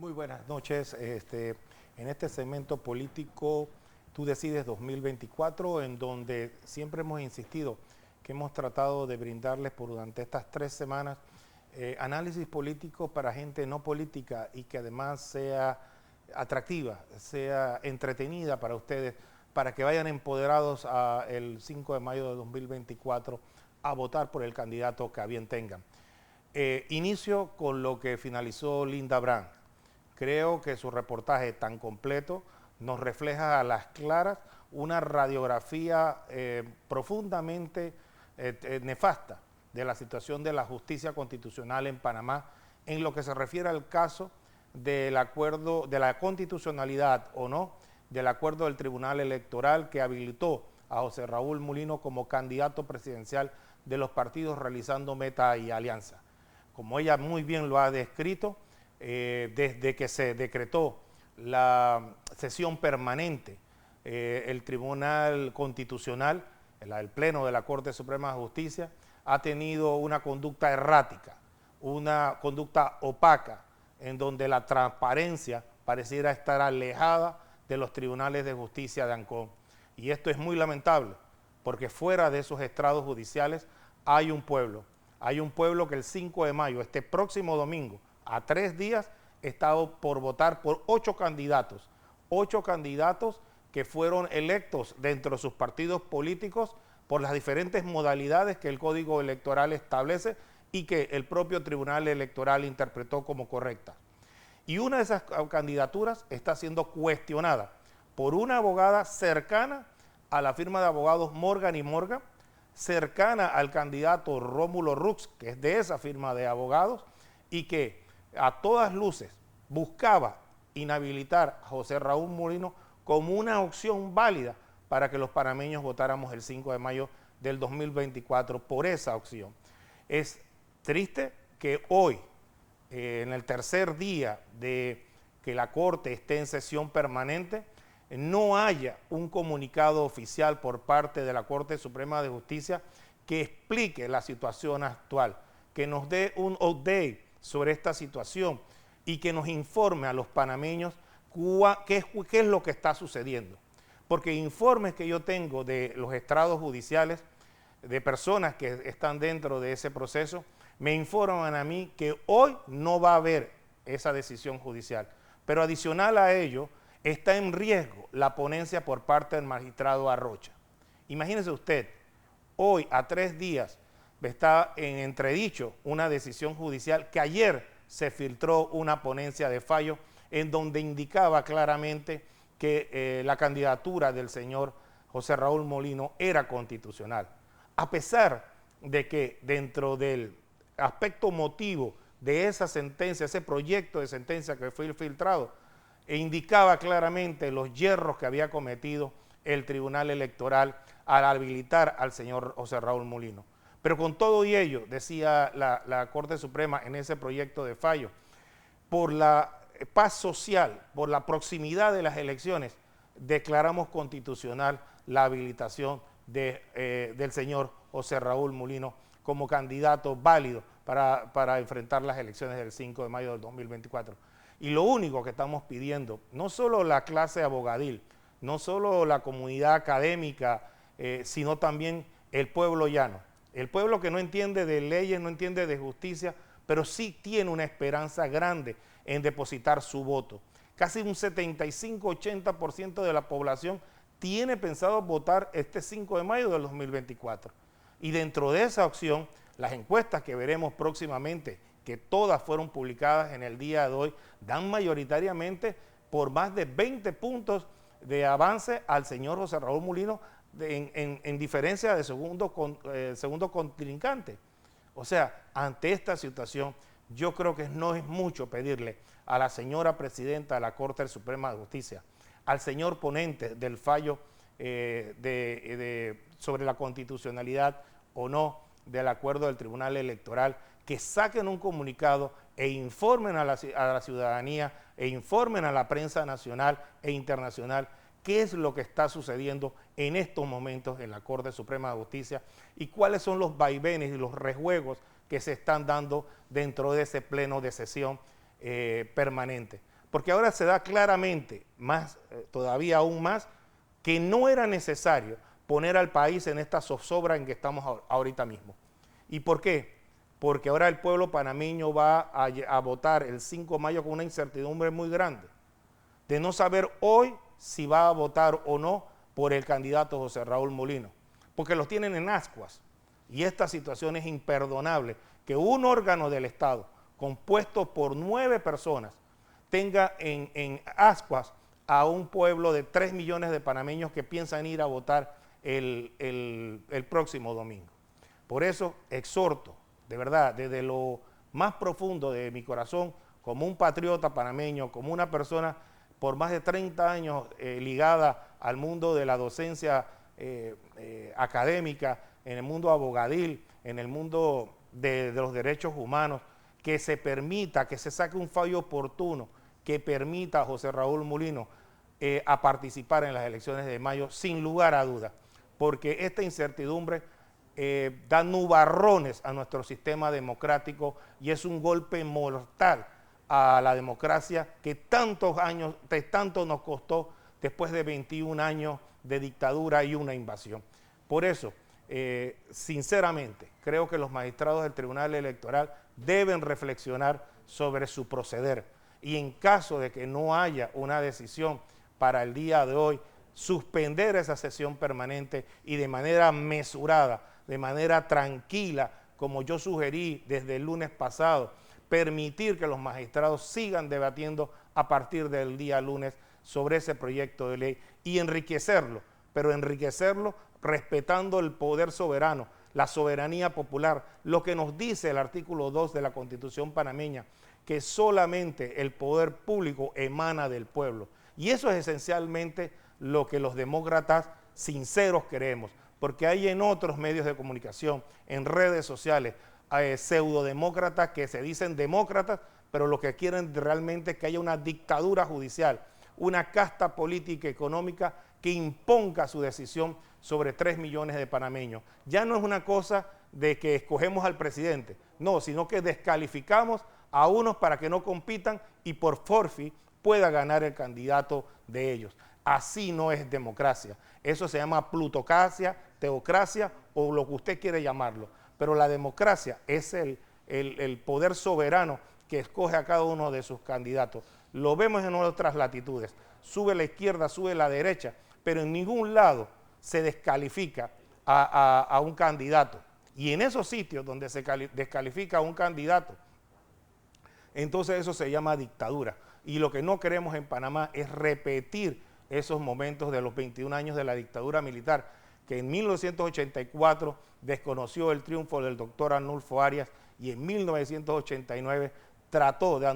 Muy buenas noches. En este segmento político, Tú Decides 2024, en donde siempre hemos insistido que hemos tratado de brindarles durante estas 3 semanas análisis político para gente no política y que además sea atractiva, sea entretenida para ustedes, para que vayan empoderados el 5 de mayo de 2024 a votar por el candidato que a bien tengan. Inicio con lo que finalizó Linda Brand. Creo que su reportaje tan completo nos refleja a las claras una radiografía profundamente nefasta de la situación de la justicia constitucional en Panamá en lo que se refiere al caso del acuerdo, de la constitucionalidad o no, del acuerdo del Tribunal Electoral que habilitó a José Raúl Mulino como candidato presidencial de los partidos realizando meta y alianza. Como ella muy bien lo ha descrito, desde que se decretó la sesión permanente, el Tribunal Constitucional, el Pleno de la Corte Suprema de Justicia, ha tenido una conducta errática, una conducta opaca, en donde la transparencia pareciera estar alejada de los tribunales de justicia de Ancón. Y esto es muy lamentable, porque fuera de esos estrados judiciales hay un pueblo que el 5 de mayo, este próximo domingo, a 3 días, está por votar por 8 candidatos que fueron electos dentro de sus partidos políticos por las diferentes modalidades que el Código Electoral establece y que el propio Tribunal Electoral interpretó como correctas. Y una de esas candidaturas está siendo cuestionada por una abogada cercana a la firma de abogados Morgan y Morgan, cercana al candidato Rómulo Rux, que es de esa firma de abogados, y que a todas luces buscaba inhabilitar a José Raúl Mulino como una opción válida para que los panameños votáramos el 5 de mayo del 2024 por esa opción. Es triste que hoy, en el tercer día de que la Corte esté en sesión permanente, no haya un comunicado oficial por parte de la Corte Suprema de Justicia que explique la situación actual, que nos dé un update sobre esta situación y que nos informe a los panameños qué es lo que está sucediendo. Porque informes que yo tengo de los estrados judiciales, de personas que están dentro de ese proceso, me informan a mí que hoy no va a haber esa decisión judicial. Pero adicional a ello, está en riesgo la ponencia por parte del magistrado Arrocha. Imagínese usted, hoy a 3 días está en entredicho una decisión judicial que ayer se filtró una ponencia de fallo en donde indicaba claramente que la candidatura del señor José Raúl Mulino era constitucional. A pesar de que dentro del aspecto motivo de esa sentencia, ese proyecto de sentencia que fue filtrado, indicaba claramente los yerros que había cometido el Tribunal Electoral al habilitar al señor José Raúl Mulino. Pero con todo y ello, decía la Corte Suprema en ese proyecto de fallo, por la paz social, por la proximidad de las elecciones, declaramos constitucional la habilitación del señor José Raúl Mulino como candidato válido para enfrentar las elecciones del 5 de mayo del 2024. Y lo único que estamos pidiendo, no solo la clase abogadil, no solo la comunidad académica, sino también el pueblo llano. El pueblo que no entiende de leyes, no entiende de justicia, pero sí tiene una esperanza grande en depositar su voto. Casi un 75-80% de la población tiene pensado votar este 5 de mayo del 2024. Y dentro de esa opción, las encuestas que veremos próximamente, que todas fueron publicadas en el día de hoy, dan mayoritariamente por más de 20 puntos de avance al señor José Raúl Mulino en diferencia de segundo contrincante. O sea, ante esta situación, yo creo que no es mucho pedirle a la señora presidenta de la Corte Suprema de Justicia, al señor ponente del fallo sobre la constitucionalidad o no del acuerdo del Tribunal Electoral, que saquen un comunicado e informen a la ciudadanía e informen a la prensa nacional e internacional qué es lo que está sucediendo en estos momentos en la Corte Suprema de Justicia y cuáles son los vaivenes y los rejuegos que se están dando dentro de ese pleno de sesión permanente. porque ahora se da claramente, más, todavía aún más, que no era necesario poner al país en esta zozobra en que estamos ahorita mismo. ¿Y por qué? Porque ahora el pueblo panameño va a votar el 5 de mayo con una incertidumbre muy grande, de no saber hoy si va a votar o no por el candidato José Raúl Mulino, porque los tienen en ascuas. Y esta situación es imperdonable, que un órgano del Estado compuesto por 9 personas tenga en ascuas a un pueblo de 3 millones de panameños que piensan ir a votar el próximo domingo. Por eso exhorto, de verdad, desde lo más profundo de mi corazón, como un patriota panameño, como una persona por más de 30 años ligada al mundo de la docencia académica, en el mundo abogadil, en el mundo de los derechos humanos, que se permita, que se saque un fallo oportuno, que permita a José Raúl Mulino a participar en las elecciones de mayo, sin lugar a dudas, porque esta incertidumbre da nubarrones a nuestro sistema democrático y es un golpe mortal a la democracia que tantos años, tanto nos costó después de 21 años de dictadura y una invasión. Por eso, sinceramente, creo que los magistrados del Tribunal Electoral deben reflexionar sobre su proceder y en caso de que no haya una decisión para el día de hoy, suspender esa sesión permanente y de manera mesurada, de manera tranquila, como yo sugerí desde el lunes pasado, permitir que los magistrados sigan debatiendo a partir del día lunes sobre ese proyecto de ley y enriquecerlo, pero enriquecerlo respetando el poder soberano, la soberanía popular, lo que nos dice el artículo 2 de la Constitución panameña, que solamente el poder público emana del pueblo. Y eso es esencialmente lo que los demócratas sinceros queremos, porque hay en otros medios de comunicación, en redes sociales, pseudodemócratas que se dicen demócratas, pero lo que quieren realmente es que haya una dictadura judicial, una casta política y económica que imponga su decisión sobre 3 millones de panameños. Ya no es una cosa de que escogemos al presidente, no, sino que descalificamos a unos para que no compitan y por forfeit pueda ganar el candidato de ellos. Así no es democracia. Eso se llama plutocracia, teocracia o lo que usted quiere llamarlo. Pero la democracia es el poder soberano que escoge a cada uno de sus candidatos. Lo vemos en otras latitudes. Sube la izquierda, sube la derecha, pero en ningún lado se descalifica a un candidato. Y en esos sitios donde se descalifica a un candidato, entonces eso se llama dictadura. Y lo que no queremos en Panamá es repetir esos momentos de los 21 años de la dictadura militar, que en 1984 desconoció el triunfo del doctor Arnulfo Arias y en 1989 trató de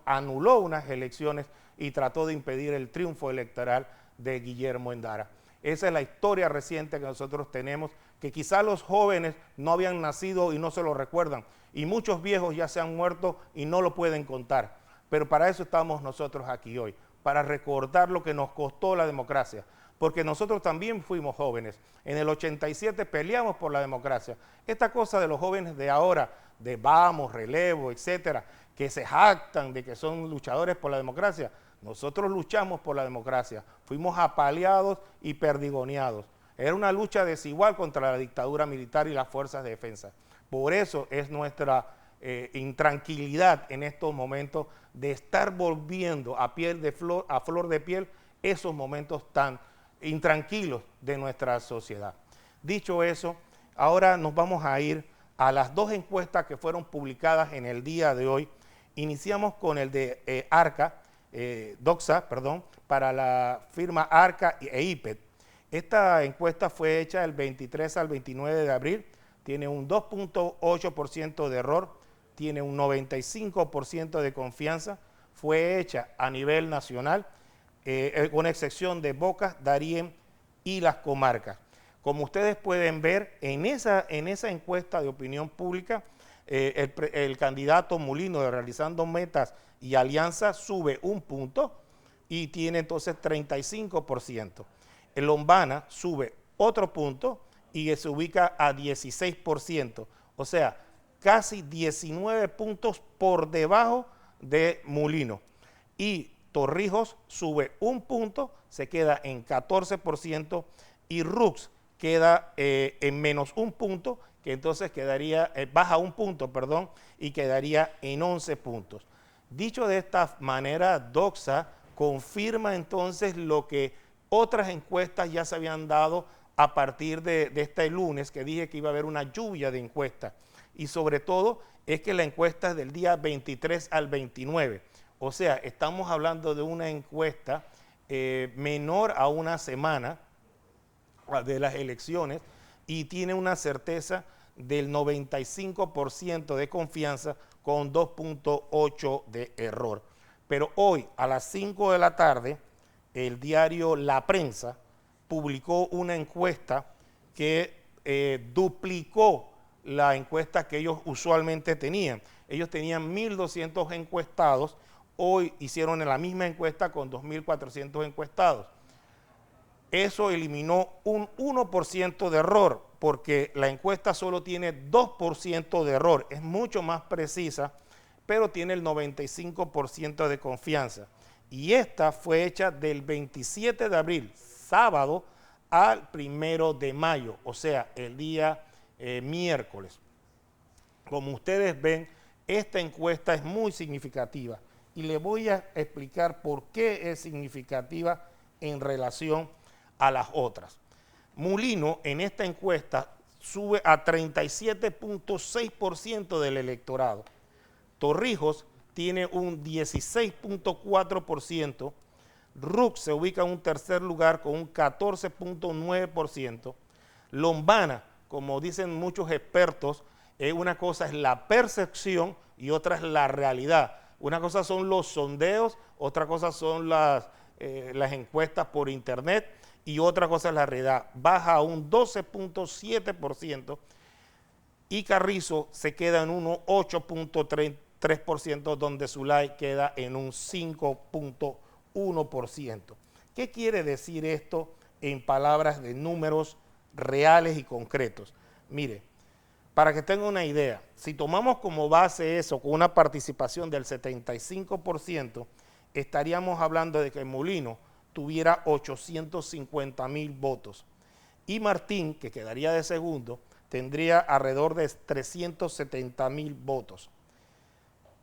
anuló unas elecciones y trató de impedir el triunfo electoral de Guillermo Endara. Esa es la historia reciente que nosotros tenemos, que quizá los jóvenes no habían nacido y no se lo recuerdan, y muchos viejos ya se han muerto y no lo pueden contar. Pero para eso estamos nosotros aquí hoy, para recordar lo que nos costó la democracia, porque nosotros también fuimos jóvenes. En el 87 peleamos por la democracia. Esta cosa de los jóvenes de ahora, de vamos, relevo, etcétera, que se jactan de que son luchadores por la democracia, nosotros luchamos por la democracia, fuimos apaleados y perdigoneados. Era una lucha desigual contra la dictadura militar y las fuerzas de defensa. Por eso es nuestra intranquilidad en estos momentos de estar volviendo a flor de piel esos momentos tan intranquilos de nuestra sociedad. Dicho eso, ahora nos vamos a ir a las 2 encuestas que fueron publicadas en el día de hoy. Iniciamos con el de Doxa, para la firma Arca e IPED. Esta encuesta fue hecha del 23 al 29 de abril, tiene un 2.8% de error, tiene un 95% de confianza, fue hecha a nivel nacional, con excepción de Boca, Darién y las comarcas. Como ustedes pueden ver, en esa encuesta de opinión pública, el candidato Mulino de Realizando Metas y Alianza sube 1 punto y tiene entonces 35%. El Lombana sube otro punto y se ubica a 16%, o sea, casi 19 puntos por debajo de Mulino. Y Torrijos sube 1 punto, se queda en 14%, y Rux queda en menos 1 punto, que entonces quedaría, baja 1 punto, perdón, y quedaría en 11 puntos. Dicho de esta manera, Doxa confirma entonces lo que otras encuestas ya se habían dado a partir de este lunes, que dije que iba a haber una lluvia de encuestas. Y sobre todo es que la encuesta es del día 23 al 29. O sea, estamos hablando de una encuesta menor a una semana de las elecciones y tiene una certeza del 95% de confianza con 2.8 de error. Pero hoy a las 5 de la tarde, el diario La Prensa publicó una encuesta que duplicó la encuesta que ellos usualmente tenían. Ellos tenían 1.200 encuestados, hoy hicieron la misma encuesta con 2.400 encuestados. Eso eliminó un 1% de error, porque la encuesta solo tiene 2% de error, es mucho más precisa, pero tiene el 95% de confianza. Y esta fue hecha del 27 de abril, sábado, al 1 de mayo, o sea, el día miércoles. Como ustedes ven, esta encuesta es muy significativa y les voy a explicar por qué es significativa en relación a las otras. Mulino en esta encuesta sube a 37.6% del electorado. Torrijos tiene un 16.4%. Rux se ubica en un tercer lugar con un 14.9%. Lombana, como dicen muchos expertos, una cosa es la percepción y otra es la realidad. Una cosa son los sondeos, otra cosa son las encuestas por internet y otra cosa es la realidad. Baja a un 12.7% y Carrizo se queda en un 8.3%, donde Zulay queda en un 5.1%. ¿Qué quiere decir esto en palabras de números reales y concretos? Mire, para que tengan una idea, si tomamos como base eso con una participación del 75%, estaríamos hablando de que Mulino tuviera 850,000 votos y Martín, que quedaría de segundo, tendría alrededor de 370,000 votos.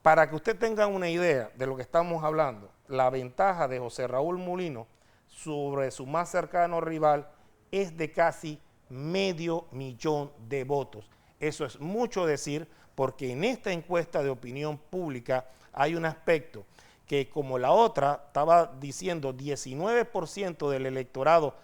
Para que usted tenga una idea de lo que estamos hablando, la ventaja de José Raúl Mulino sobre su más cercano rival es de casi 500,000 de votos. Eso es mucho decir, porque en esta encuesta de opinión pública hay un aspecto que, como la otra estaba diciendo 19% del electorado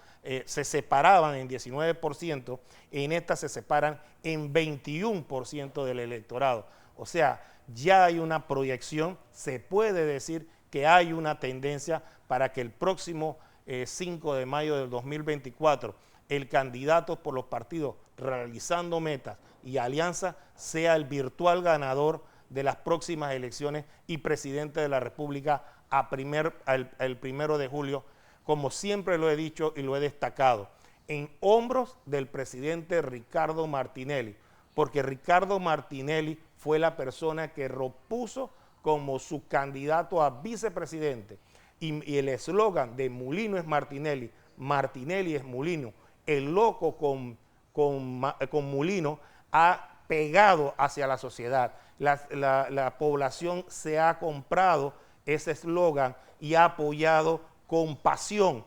se separaban en 19%, en esta se separan en 21% del electorado. O sea, ya hay una proyección, se puede decir que hay una tendencia para que el próximo 5 de mayo del 2024 el candidato por los partidos realizando metas y alianza sea el virtual ganador de las próximas elecciones y presidente de la República el 1 de julio, como siempre lo he dicho y lo he destacado, en hombros del presidente Ricardo Martinelli, porque Ricardo Martinelli fue la persona que propuso como su candidato a vicepresidente. Y el eslogan de Mulino es Martinelli, Martinelli es Mulino. El loco con Mulino ha pegado hacia la sociedad. La población se ha comprado ese eslogan y ha apoyado con pasión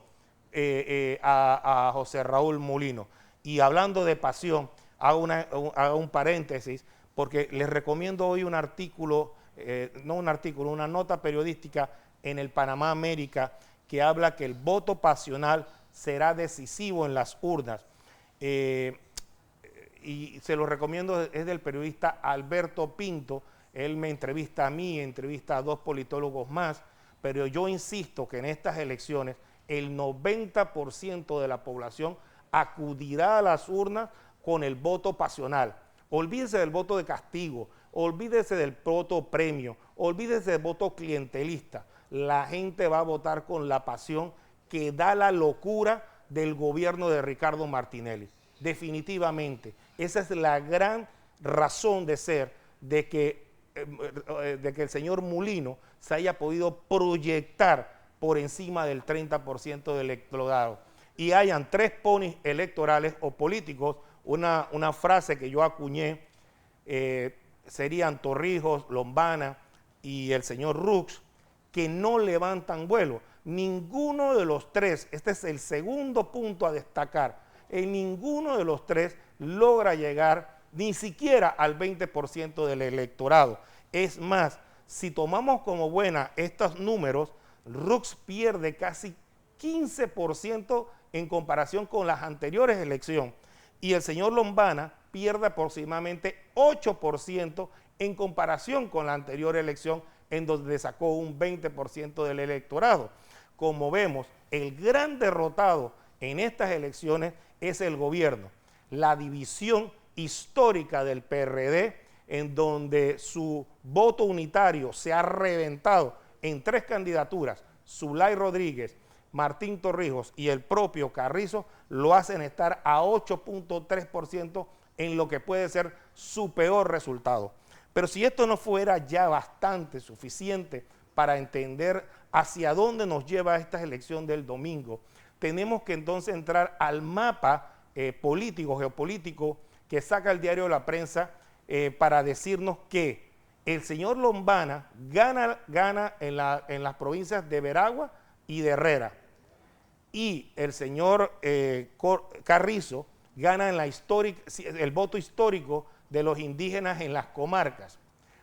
a José Raúl Mulino. Y hablando de pasión, hago un paréntesis, porque les recomiendo hoy un artículo, una nota periodística en el Panamá América, que habla que el voto pasional será decisivo en las urnas. Y se lo recomiendo, es del periodista Alberto Pinto. Él me entrevista a mí, entrevista a 2 politólogos más, pero yo insisto que en estas elecciones el 90% de la población acudirá a las urnas con el voto pasional. Olvídese del voto de castigo, olvídese del voto premio, olvídese del voto clientelista. La gente va a votar con la pasión que da la locura del gobierno de Ricardo Martinelli. Definitivamente, esa es la gran razón de ser de que el señor Mulino se haya podido proyectar por encima del 30% del electorado y hayan 3 ponis electorales o políticos, una frase que yo acuñé, serían Torrijos, Lombana y el señor Rux, que no levantan vuelo. Ninguno de los 3, este es el segundo punto a destacar, en ninguno de los 3 logra llegar ni siquiera al 20% del electorado. Es más, si tomamos como buena estos números, Rux pierde casi 15% en comparación con las anteriores elecciones y el señor Lombana pierde aproximadamente 8% en comparación con la anterior elección en donde sacó un 20% del electorado. Como vemos, el gran derrotado en estas elecciones es el gobierno, la división histórica del PRD, en donde su voto unitario se ha reventado en 3 candidaturas, Zulay Rodríguez, Martín Torrijos y el propio Carrizo, lo hacen estar a 8.3% en lo que puede ser su peor resultado. Pero si esto no fuera ya bastante suficiente para entender hacia dónde nos lleva esta elección del domingo, tenemos que entonces entrar al mapa político, geopolítico, que saca el diario La Prensa para decirnos que el señor Lombana gana en las provincias de Veragua y de Herrera, y el señor Carrizo gana en el voto histórico de los indígenas en las comarcas.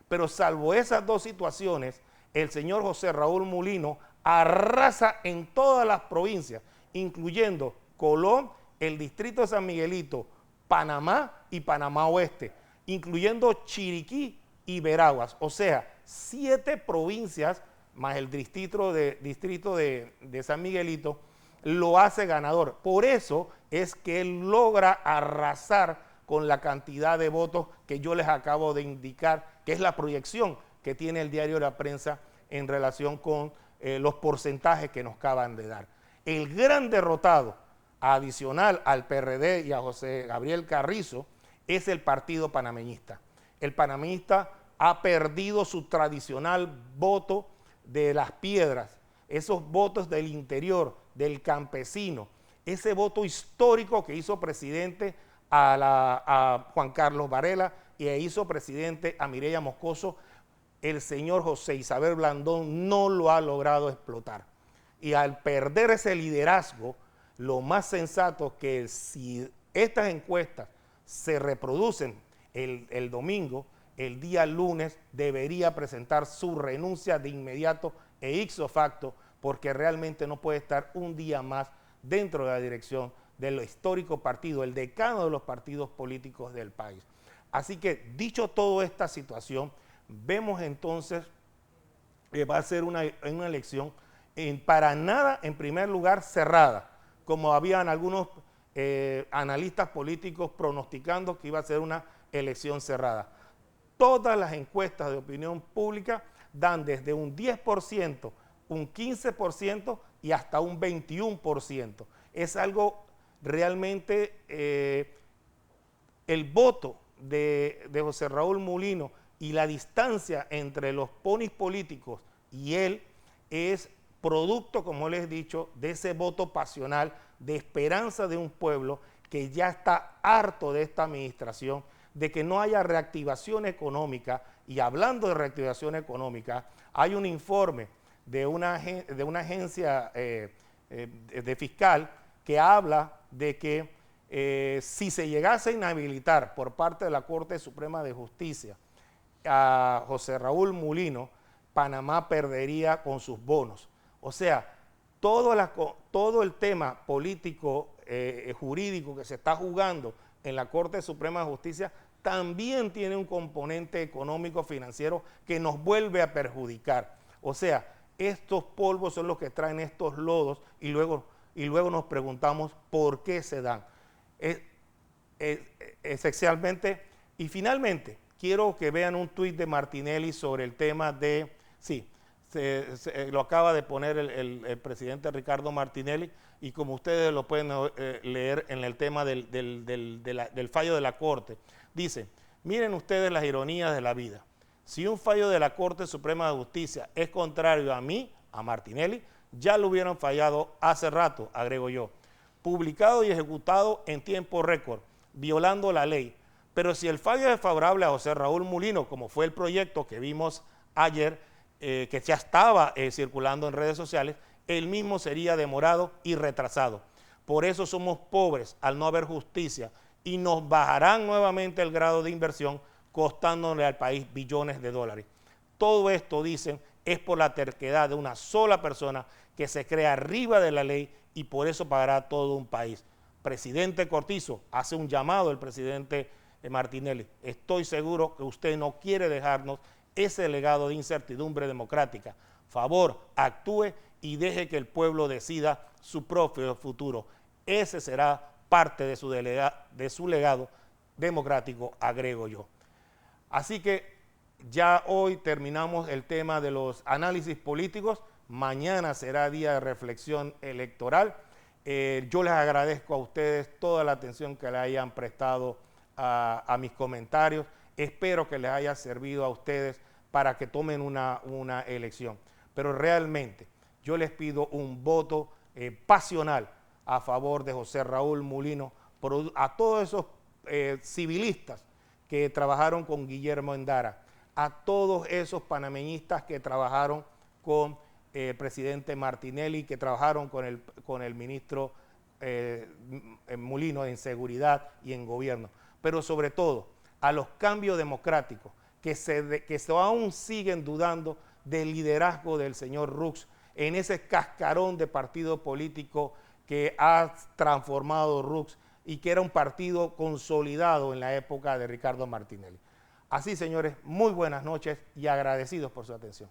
Pero salvo esas 2 situaciones, el señor José Raúl Mulino arrasa en todas las provincias, incluyendo Colón, el distrito de San Miguelito, Panamá y Panamá Oeste, incluyendo Chiriquí y Veraguas. O sea, 7 provincias más el distrito de San Miguelito lo hace ganador. Por eso es que él logra arrasar con la cantidad de votos que yo les acabo de indicar, que es la proyección que tiene el diario La Prensa en relación con los porcentajes que nos acaban de dar. El gran derrotado, adicional al PRD y a José Gabriel Carrizo, es el Partido Panameñista. El panameñista ha perdido su tradicional voto de las piedras, esos votos del interior, del campesino, ese voto histórico que hizo presidente a Juan Carlos Varela y hizo presidente a Mireya Moscoso, el señor José Isabel Blandón no lo ha logrado explotar. Y al perder ese liderazgo, lo más sensato es que si estas encuestas se reproducen el domingo, el día lunes debería presentar su renuncia de inmediato e ipso facto, porque realmente no puede estar un día más dentro de la dirección del histórico partido, el decano de los partidos políticos del país. Así que, dicho toda esta situación, vemos entonces que va a ser una elección para nada, en primer lugar, cerrada, como habían algunos analistas políticos pronosticando que iba a ser una elección cerrada. Todas las encuestas de opinión pública dan desde un 10%, un 15% y hasta un 21%. Es algo realmente, el voto de José Raúl Mulino y la distancia entre los ponis políticos y él es producto, como les he dicho, de ese voto pasional, de esperanza de un pueblo que ya está harto de esta administración, de que no haya reactivación económica. Y hablando de reactivación económica, hay un informe de una agencia de fiscal que habla de que si se llegase a inhabilitar por parte de la Corte Suprema de Justicia a José Raúl Mulino, Panamá perdería con sus bonos. O sea, todo el tema político, jurídico que se está jugando en la Corte Suprema de Justicia también tiene un componente económico financiero que nos vuelve a perjudicar. O sea, estos polvos son los que traen estos lodos y luego nos preguntamos por qué se dan. Esencialmente, y finalmente, quiero que vean un tuit de Martinelli sobre el tema de, lo acaba de poner el presidente Ricardo Martinelli, y como ustedes lo pueden leer en el tema del fallo de la Corte, dice: miren ustedes las ironías de la vida. Si un fallo de la Corte Suprema de Justicia es contrario a mí, a Martinelli, ya lo hubieran fallado hace rato, agrego yo. Publicado y ejecutado en tiempo récord, violando la ley. Pero si el fallo es favorable a José Raúl Mulino, como fue el proyecto que vimos ayer, que ya estaba circulando en redes sociales, el mismo sería demorado y retrasado. Por eso somos pobres al no haber justicia y nos bajarán nuevamente el grado de inversión, costándole al país billones de dólares. Todo esto, dicen, es por la terquedad de una sola persona que se crea arriba de la ley y por eso pagará todo un país. Presidente Cortizo, hace un llamado el presidente Martinelli. Estoy seguro que usted no quiere dejarnos ese legado de incertidumbre democrática. Favor, actúe y deje que el pueblo decida su propio futuro. Ese será parte de su legado democrático, agrego yo. Así que ya hoy terminamos el tema de los análisis políticos. Mañana será día de reflexión electoral. Yo les agradezco a ustedes toda la atención que le hayan prestado a mis comentarios. Espero que les haya servido a ustedes para que tomen una elección. Pero realmente yo les pido un voto pasional a favor de José Raúl Mulino, a todos esos civilistas que trabajaron con Guillermo Endara, a todos esos panameñistas que trabajaron con el presidente Martinelli, que trabajaron con el ministro Mulino en seguridad y en gobierno, pero sobre todo a los cambios democráticos que aún siguen dudando del liderazgo del señor Rux en ese cascarón de partido político que ha transformado Rux y que era un partido consolidado en la época de Ricardo Martinelli. Así, señores, muy buenas noches y agradecidos por su atención.